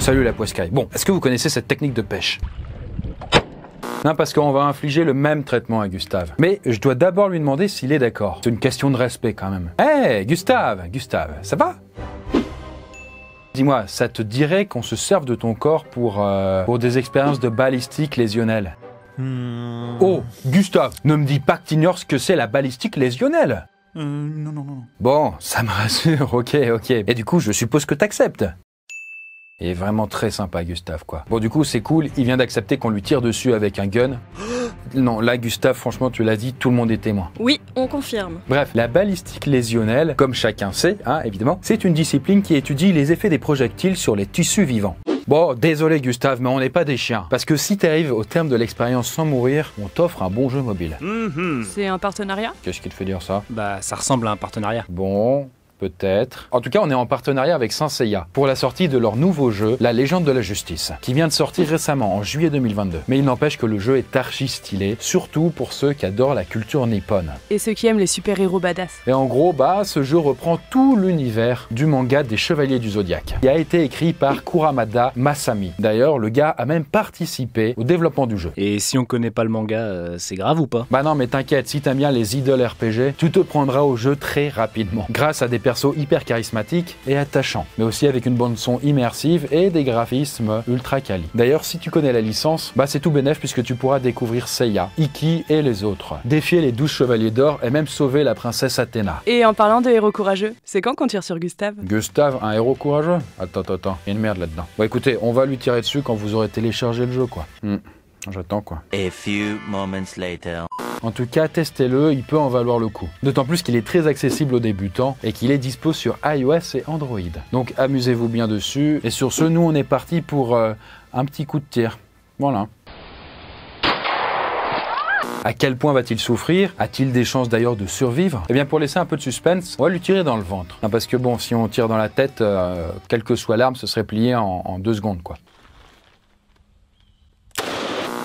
Salut la poiscaille. Bon, est-ce que vous connaissez cette technique de pêche? Non, parce qu'on va infliger le même traitement à Gustave. Mais je dois d'abord lui demander s'il est d'accord. C'est une question de respect quand même. Hé, Gustave, ça va? Dis-moi, ça te dirait qu'on se serve de ton corps pour des expériences de balistique lésionnelle? Oh, Gustave, ne me dis pas que t'ignores ce que c'est la balistique lésionnelle. Non. Bon, ça me rassure, ok. Et du coup, je suppose que t'acceptes. Il est vraiment très sympa, Gustave, quoi. Bon, du coup, c'est cool, il vient d'accepter qu'on lui tire dessus avec un gun. Non, là, Gustave, franchement, tu l'as dit, tout le monde est témoin. Oui, on confirme. Bref, la balistique lésionnelle, comme chacun sait, évidemment, c'est une discipline qui étudie les effets des projectiles sur les tissus vivants. Bon, désolé Gustave, mais on n'est pas des chiens. Parce que si t'arrives au terme de l'expérience sans mourir, on t'offre un bon jeu mobile. C'est un partenariat? Qu'est-ce qui te fait dire ça? Bah, ça ressemble à un partenariat. Bon... peut-être. En tout cas, on est en partenariat avec Saint Seiya pour la sortie de leur nouveau jeu, La Légende de la Justice, qui vient de sortir récemment, en juillet 2022. Mais il n'empêche que le jeu est archi stylé, surtout pour ceux qui adorent la culture nippone. Et ceux qui aiment les super-héros badass. Et en gros, ce jeu reprend tout l'univers du manga des Chevaliers du Zodiaque, qui a été écrit par Kuramada Masami. D'ailleurs, le gars a même participé au développement du jeu. Et si on connaît pas le manga, c'est grave ou pas? Bah non, mais t'inquiète, si t'aimes bien les idoles RPG, tu te prendras au jeu très rapidement, grâce à des persos hyper charismatiques et attachants, mais aussi avec une bande son immersive et des graphismes ultra quali. D'ailleurs, si tu connais la licence, c'est tout bénef puisque tu pourras découvrir Seiya, Iki et les autres, défier les 12 chevaliers d'or et même sauver la princesse Athéna. Et en parlant de héros courageux, c'est quand qu'on tire sur Gustave? Gustave, un héros courageux? Attends, il y a une merde là-dedans. Bon écoutez, on va lui tirer dessus quand vous aurez téléchargé le jeu, quoi. J'attends, quoi. A few moments later. En tout cas, testez-le, il peut en valoir le coup. D'autant plus qu'il est très accessible aux débutants et qu'il est dispo sur iOS et Android. Donc amusez-vous bien dessus. Et sur ce, nous on est parti pour un petit coup de tir. Voilà. À quel point va-t-il souffrir? A-t-il des chances d'ailleurs de survivre? Eh bien, pour laisser un peu de suspense, on va lui tirer dans le ventre. Non, parce que bon, si on tire dans la tête, quelle que soit l'arme, ce serait plié en 2 secondes, quoi.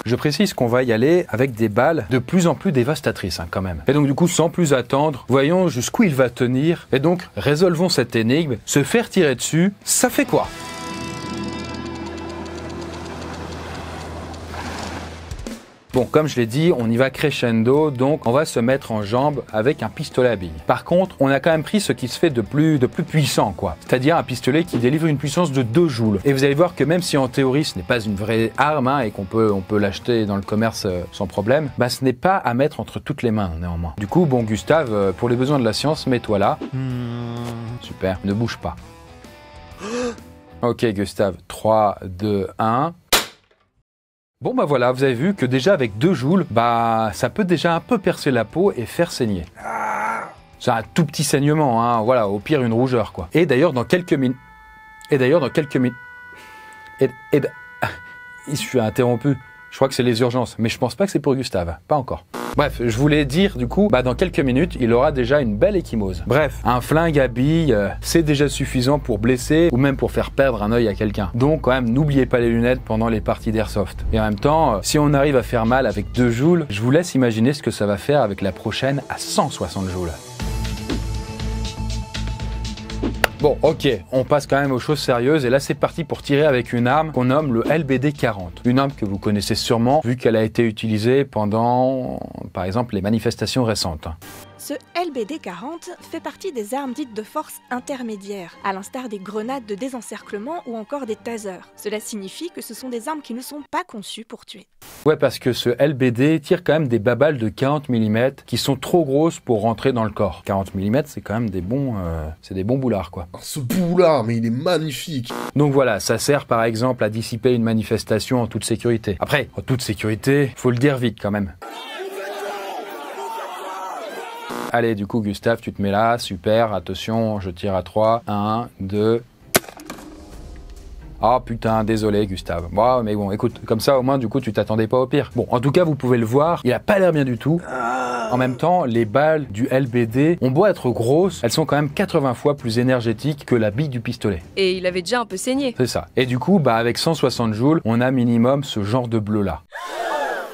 Je précise qu'on va y aller avec des balles de plus en plus dévastatrices, quand même. Et donc du coup, sans plus attendre, voyons jusqu'où il va tenir. Et donc, résolvons cette énigme. Se faire tirer dessus, ça fait quoi? Bon, comme je l'ai dit, on y va crescendo, donc on va se mettre en jambe avec un pistolet à billes. Par contre, on a quand même pris ce qui se fait de plus puissant, quoi. C'est-à-dire un pistolet qui délivre une puissance de 2 joules. Et vous allez voir que même si en théorie ce n'est pas une vraie arme, et qu'on peut l'acheter dans le commerce sans problème, ce n'est pas à mettre entre toutes les mains, néanmoins. Du coup, bon, Gustave, pour les besoins de la science, mets-toi là. Super, ne bouge pas. Ok, Gustave, 3, 2, 1... Bon voilà, vous avez vu que déjà avec 2 joules, ça peut déjà un peu percer la peau et faire saigner. C'est un tout petit saignement, voilà, au pire une rougeur, quoi. Et d'ailleurs dans quelques minutes... Je suis interrompu. Je crois que c'est les urgences, mais je pense pas que c'est pour Gustave, pas encore. Bref, je voulais dire du coup, dans quelques minutes, il aura déjà une belle ecchymose. Bref, un flingue à billes, c'est déjà suffisant pour blesser ou même pour faire perdre un œil à quelqu'un. Donc quand même, n'oubliez pas les lunettes pendant les parties d'airsoft. Et en même temps, si on arrive à faire mal avec 2 joules, je vous laisse imaginer ce que ça va faire avec la prochaine à 160 joules. Bon, ok, on passe quand même aux choses sérieuses et là c'est parti pour tirer avec une arme qu'on nomme le LBD 40. Une arme que vous connaissez sûrement vu qu'elle a été utilisée pendant, par exemple, les manifestations récentes. Ce LBD 40 fait partie des armes dites de force intermédiaire, à l'instar des grenades de désencerclement ou encore des tasers. Cela signifie que ce sont des armes qui ne sont pas conçues pour tuer. Ouais, parce que ce LBD tire quand même des babales de 40 mm qui sont trop grosses pour rentrer dans le corps. 40 mm, c'est quand même des bons boulards, quoi. Ce boulard, mais il est magnifique. Donc voilà, ça sert par exemple à dissiper une manifestation en toute sécurité. Après, en toute sécurité, faut le dire vite quand même. Allez, du coup, Gustave, tu te mets là, super, attention, je tire à 3, 1, 2... Oh putain, désolé Gustave. Bon, mais bon, écoute, comme ça au moins, du coup, tu t'attendais pas au pire. Bon, en tout cas, vous pouvez le voir, il a pas l'air bien du tout. En même temps, les balles du LBD ont beau être grosses, elles sont quand même 80 fois plus énergétiques que la bille du pistolet. Et il avait déjà un peu saigné. C'est ça. Et du coup, avec 160 joules, on a minimum ce genre de bleu-là.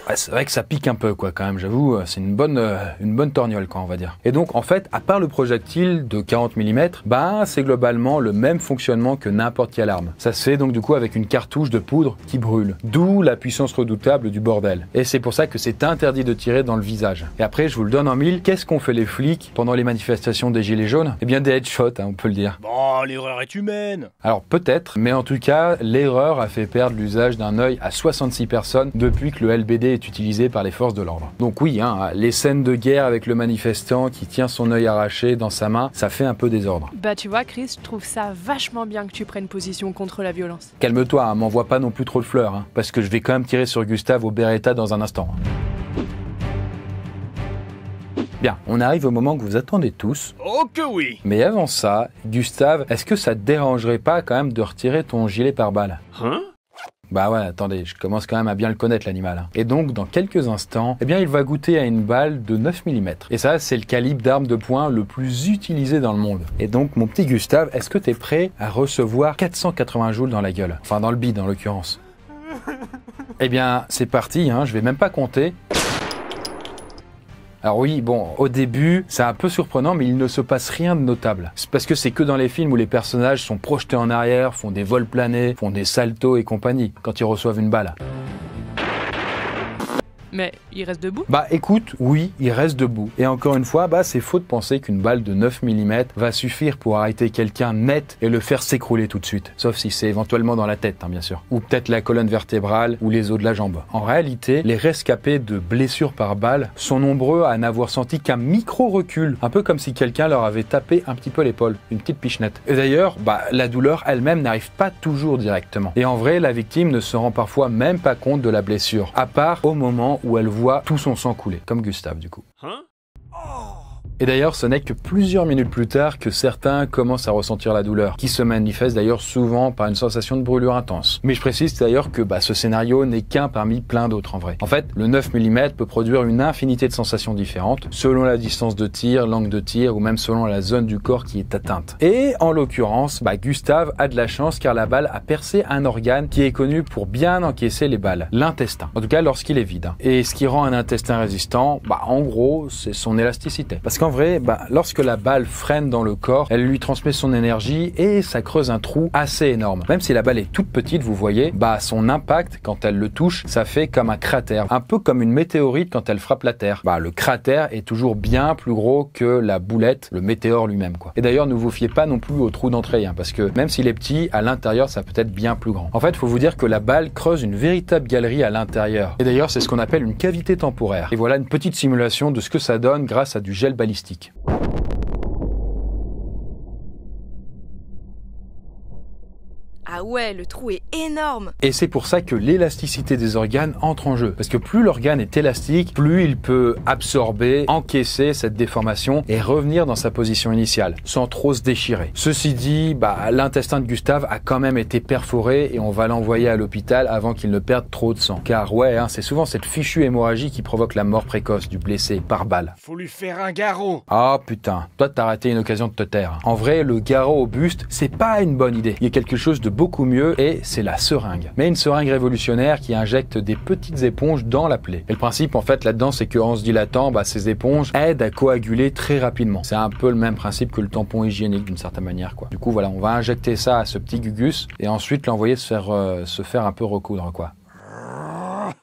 Ouais, c'est vrai que ça pique un peu, quoi, quand même, j'avoue, c'est une bonne torgnole, quoi, on va dire. Et donc, en fait, à part le projectile de 40 mm, c'est globalement le même fonctionnement que n'importe quelle arme. Ça se fait donc du coup avec une cartouche de poudre qui brûle. D'où la puissance redoutable du bordel. Et c'est pour ça que c'est interdit de tirer dans le visage. Et après, je vous le donne en mille, qu'est-ce qu'ont fait les flics pendant les manifestations des Gilets jaunes? Eh bien, des headshots, on peut le dire. Bon, l'erreur est humaine. Alors peut-être, mais en tout cas, l'erreur a fait perdre l'usage d'un œil à 66 personnes depuis que le LBD est utilisé par les forces de l'ordre. Donc oui, les scènes de guerre avec le manifestant qui tient son œil arraché dans sa main, ça fait un peu désordre. Bah tu vois Chris, je trouve ça vachement bien que tu prennes position contre la violence. Calme-toi, m'envoie pas non plus trop de fleurs, parce que je vais quand même tirer sur Gustave au Beretta dans un instant. Bien, on arrive au moment que vous attendez tous. Oh que oui. Mais avant ça, Gustave, est-ce que ça te dérangerait pas quand même de retirer ton gilet pare-balles? Hein? Bah ouais, attendez, je commence quand même à bien le connaître l'animal. Et donc, dans quelques instants, eh bien, il va goûter à une balle de 9 mm. Et ça, c'est le calibre d'arme de poing le plus utilisé dans le monde. Et donc, mon petit Gustave, est-ce que t'es prêt à recevoir 480 joules dans la gueule? Enfin, dans le bide, en l'occurrence. Eh bien, c'est parti, je vais même pas compter. Alors oui, bon, au début, c'est un peu surprenant, mais il ne se passe rien de notable. C'est parce que c'est que dans les films où les personnages sont projetés en arrière, font des vols planés, font des saltos et compagnie, quand ils reçoivent une balle. Mais il reste debout? Bah écoute, oui, il reste debout. Et encore une fois, c'est faux de penser qu'une balle de 9 mm va suffire pour arrêter quelqu'un net et le faire s'écrouler tout de suite. Sauf si c'est éventuellement dans la tête, bien sûr. Ou peut-être la colonne vertébrale ou les os de la jambe. En réalité, les rescapés de blessures par balle sont nombreux à n'avoir senti qu'un micro-recul. Un peu comme si quelqu'un leur avait tapé un petit peu l'épaule. Une petite pichenette. Et d'ailleurs, la douleur elle-même n'arrive pas toujours directement. Et en vrai, la victime ne se rend parfois même pas compte de la blessure. À part au moment où elle voit tout son sang couler, comme Gustave du coup. Et d'ailleurs, ce n'est que plusieurs minutes plus tard que certains commencent à ressentir la douleur, qui se manifeste d'ailleurs souvent par une sensation de brûlure intense. Mais je précise d'ailleurs que ce scénario n'est qu'un parmi plein d'autres en vrai. En fait, le 9 mm peut produire une infinité de sensations différentes, selon la distance de tir, l'angle de tir, ou même selon la zone du corps qui est atteinte. Et en l'occurrence, Gustave a de la chance car la balle a percé un organe qui est connu pour bien encaisser les balles, l'intestin. En tout cas, lorsqu'il est vide. Et ce qui rend un intestin résistant, en gros, c'est son élasticité. Parce qu'en vrai, lorsque la balle freine dans le corps, elle lui transmet son énergie et ça creuse un trou assez énorme. Même si la balle est toute petite, vous voyez, son impact, quand elle le touche, ça fait comme un cratère. Un peu comme une météorite quand elle frappe la Terre. Le cratère est toujours bien plus gros que la boulette, le météore lui-même, quoi. Et d'ailleurs, ne vous fiez pas non plus au trou d'entrée, parce que même s'il est petit, à l'intérieur, ça peut être bien plus grand. En fait, il faut vous dire que la balle creuse une véritable galerie à l'intérieur. Et d'ailleurs, c'est ce qu'on appelle une cavité temporaire. Et voilà une petite simulation de ce que ça donne grâce à du gel balistique. Ah ouais, le trou est énorme! Et c'est pour ça que l'élasticité des organes entre en jeu. Parce que plus l'organe est élastique, plus il peut absorber, encaisser cette déformation et revenir dans sa position initiale, sans trop se déchirer. Ceci dit, l'intestin de Gustave a quand même été perforé et on va l'envoyer à l'hôpital avant qu'il ne perde trop de sang. Car c'est souvent cette fichue hémorragie qui provoque la mort précoce du blessé par balle. Faut lui faire un garrot. Ah putain, toi t'as raté une occasion de te taire. En vrai, le garrot au buste, c'est pas une bonne idée. Il y a quelque chose de beaucoup mieux et c'est la seringue. Mais une seringue révolutionnaire qui injecte des petites éponges dans la plaie. Et le principe en fait là-dedans c'est qu'en se dilatant, ces éponges aident à coaguler très rapidement. C'est un peu le même principe que le tampon hygiénique d'une certaine manière, quoi. Du coup voilà, on va injecter ça à ce petit Gugus et ensuite l'envoyer se faire un peu recoudre, quoi.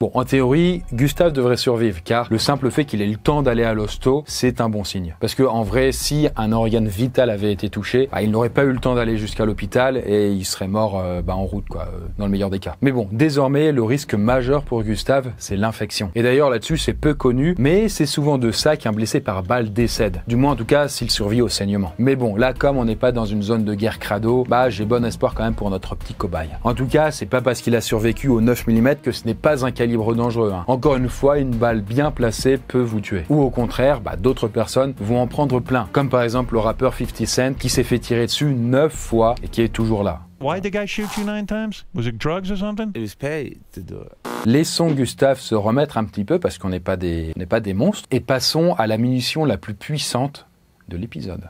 Bon, en théorie, Gustave devrait survivre, car le simple fait qu'il ait le temps d'aller à l'hosto, c'est un bon signe. Parce que, en vrai, si un organe vital avait été touché, il n'aurait pas eu le temps d'aller jusqu'à l'hôpital et il serait mort en route, quoi, dans le meilleur des cas. Mais bon, désormais, le risque majeur pour Gustave, c'est l'infection. Et d'ailleurs, là-dessus, c'est peu connu, mais c'est souvent de ça qu'un blessé par balle décède. Du moins, en tout cas, s'il survit au saignement. Mais bon, là, comme on n'est pas dans une zone de guerre crado, j'ai bon espoir quand même pour notre petit cobaye. En tout cas, c'est pas parce qu'il a survécu au 9 mm que ce n'est pas un calibre dangereux. Encore une fois, une balle bien placée peut vous tuer. Ou au contraire, d'autres personnes vont en prendre plein. Comme par exemple le rappeur 50 Cent qui s'est fait tirer dessus 9 fois et qui est toujours là. Why did the guy shoot you 9 times? Was it drugs or something? It was paid to do it. Laissons Gustave se remettre un petit peu parce qu'on n'est pas des monstres et passons à la munition la plus puissante de l'épisode.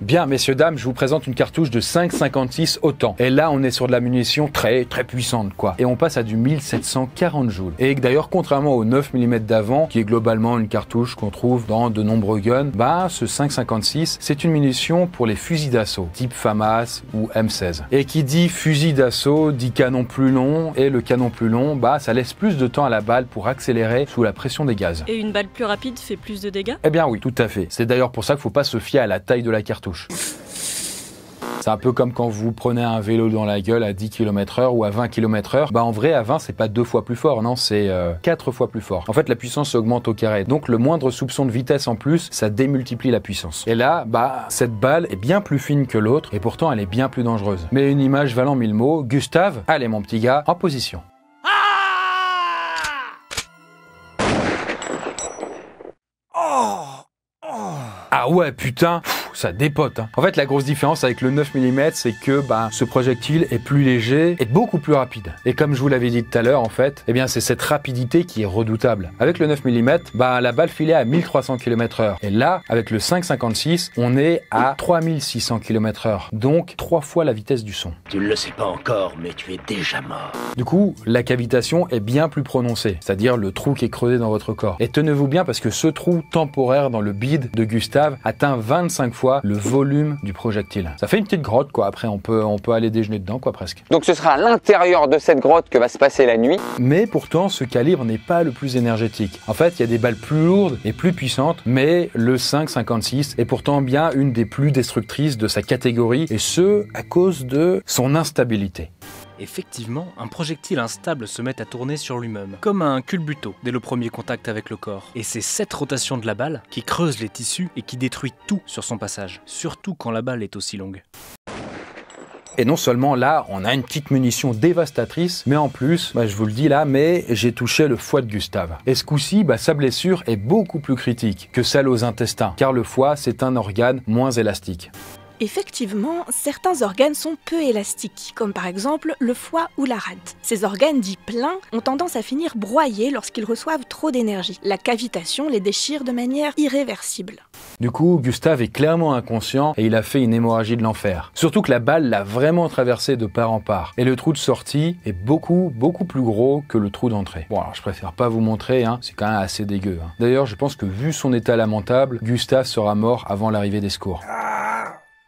Bien, messieurs, dames, je vous présente une cartouche de 5,56 autant. Et là, on est sur de la munition très puissante, quoi. Et on passe à du 1740 joules. Et d'ailleurs, contrairement au 9 mm d'avant, qui est globalement une cartouche qu'on trouve dans de nombreux guns, bah, ce 5,56, c'est une munition pour les fusils d'assaut, type FAMAS ou M16. Et qui dit fusil d'assaut, dit canon plus long, et le canon plus long, bah, ça laisse plus de temps à la balle pour accélérer sous la pression des gaz. Et une balle plus rapide fait plus de dégâts? Eh bien oui, tout à fait. C'est d'ailleurs pour ça qu'il ne faut pas se fier à la taille de la cartouche. C'est un peu comme quand vous prenez un vélo dans la gueule à 10 km/h ou à 20 km/h. Bah en vrai, à 20, c'est pas 2 fois plus fort, non, c'est 4 fois plus fort. En fait, la puissance augmente au carré. Donc le moindre soupçon de vitesse en plus, ça démultiplie la puissance. Et là, bah cette balle est bien plus fine que l'autre et pourtant elle est bien plus dangereuse. Mais une image valant 1000 mots. Gustave, allez mon petit gars, en position. Ah ouais, putain, ça dépote. Hein. En fait, la grosse différence avec le 9 mm, c'est que bah, ce projectile est plus léger et beaucoup plus rapide. Et comme je vous l'avais dit tout à l'heure, en fait, eh bien, c'est cette rapidité qui est redoutable. Avec le 9 mm, bah, la balle filait à 1300 km/h. Et là, avec le 5,56, on est à 3600 km/h. Donc, 3 fois la vitesse du son. Tu ne le sais pas encore, mais tu es déjà mort. Du coup, la cavitation est bien plus prononcée, c'est-à-dire le trou qui est creusé dans votre corps. Et tenez-vous bien parce que ce trou temporaire dans le bide de Gustave atteint 25 fois le volume du projectile. Ça fait une petite grotte, quoi. Après, on peut aller déjeuner dedans, quoi, presque. Donc ce sera à l'intérieur de cette grotte que va se passer la nuit. Mais pourtant, ce calibre n'est pas le plus énergétique. En fait, il y a des balles plus lourdes et plus puissantes, mais le 5,56 est pourtant bien une des plus destructrices de sa catégorie, et ce, à cause de son instabilité. Effectivement, un projectile instable se met à tourner sur lui-même, comme un culbuto dès le premier contact avec le corps. Et c'est cette rotation de la balle qui creuse les tissus et qui détruit tout sur son passage, surtout quand la balle est aussi longue. Et non seulement là, on a une petite munition dévastatrice, mais en plus, bah, je vous le dis là, mais j'ai touché le foie de Gustave. Et ce coup-ci, bah, sa blessure est beaucoup plus critique que celle aux intestins, car le foie, c'est un organe moins élastique. Effectivement, certains organes sont peu élastiques, comme par exemple le foie ou la rate. Ces organes dits pleins ont tendance à finir broyés lorsqu'ils reçoivent trop d'énergie. La cavitation les déchire de manière irréversible. Du coup, Gustave est clairement inconscient et il a fait une hémorragie de l'enfer. Surtout que la balle l'a vraiment traversé de part en part. Et le trou de sortie est beaucoup plus gros que le trou d'entrée. Bon, alors je préfère pas vous montrer, hein, c'est quand même assez dégueu. Hein. D'ailleurs, je pense que vu son état lamentable, Gustave sera mort avant l'arrivée des secours.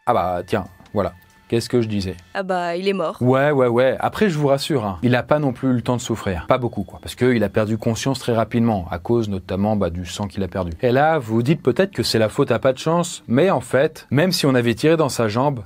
Ah bah tiens, voilà. Qu'est-ce que je disais? Ah bah, il est mort. Ouais. Après, je vous rassure, hein, il n'a pas non plus le temps de souffrir. Pas beaucoup, quoi. Parce qu'il a perdu conscience très rapidement, à cause notamment du sang qu'il a perdu. Et là, vous vous dites peut-être que c'est la faute à pas de chance, mais en fait, même si on avait tiré dans sa jambe,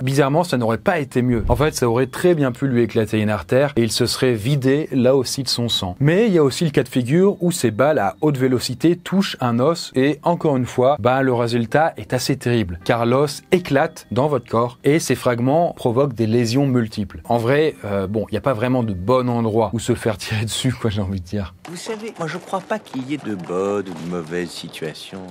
bizarrement, ça n'aurait pas été mieux. En fait, ça aurait très bien pu lui éclater une artère et il se serait vidé là aussi de son sang. Mais il y a aussi le cas de figure où ces balles à haute vélocité touchent un os et encore une fois, le résultat est assez terrible, car l'os éclate dans votre corps et ces fragments provoquent des lésions multiples. En vrai, il n'y a pas vraiment de bon endroit où se faire tirer dessus, quoi, j'ai envie de dire. Vous savez, moi je crois pas qu'il y ait de bonnes ou de mauvaises situations.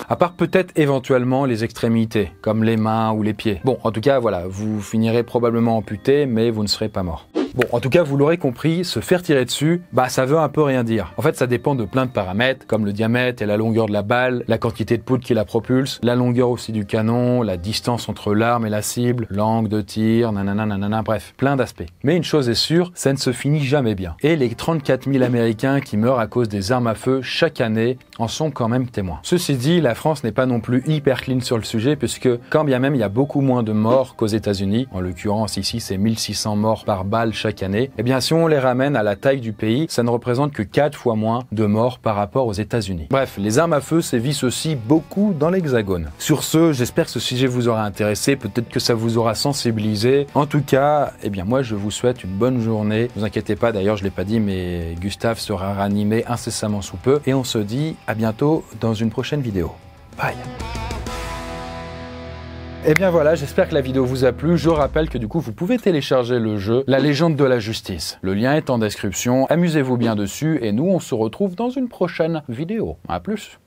À part peut-être éventuellement les extrémités, comme les mains ou les pieds. Bon, en tout cas, voilà, vous finirez probablement amputé, mais vous ne serez pas mort. Bon, en tout cas, vous l'aurez compris, se faire tirer dessus, ça veut un peu rien dire. En fait, ça dépend de plein de paramètres, comme le diamètre et la longueur de la balle, la quantité de poudre qui la propulse, la longueur aussi du canon, la distance entre l'arme et la cible, l'angle de tir, bref, plein d'aspects. Mais une chose est sûre, ça ne se finit jamais bien. Et les 34 000 Américains qui meurent à cause des armes à feu chaque année en sont quand même témoins. Ceci dit, la France n'est pas non plus hyper clean sur le sujet, puisque quand bien même il y a beaucoup moins de morts qu'aux États-Unis, en l'occurrence ici c'est 1600 morts par balle chaque année, eh bien si on les ramène à la taille du pays, ça ne représente que 4 fois moins de morts par rapport aux États-Unis. Bref, les armes à feu sévissent aussi beaucoup dans l'Hexagone. Sur ce, j'espère que ce sujet vous aura intéressé, peut-être que ça vous aura sensibilisé. En tout cas, eh bien moi je vous souhaite une bonne journée. Ne vous inquiétez pas, d'ailleurs je l'ai pas dit, mais Gustave sera ranimé incessamment sous peu. Et on se dit à bientôt dans une prochaine vidéo. Bye. Et bien voilà, j'espère que la vidéo vous a plu. Je rappelle que du coup, vous pouvez télécharger le jeu La Légende de la Justice. Le lien est en description. Amusez-vous bien dessus et nous, on se retrouve dans une prochaine vidéo. À plus.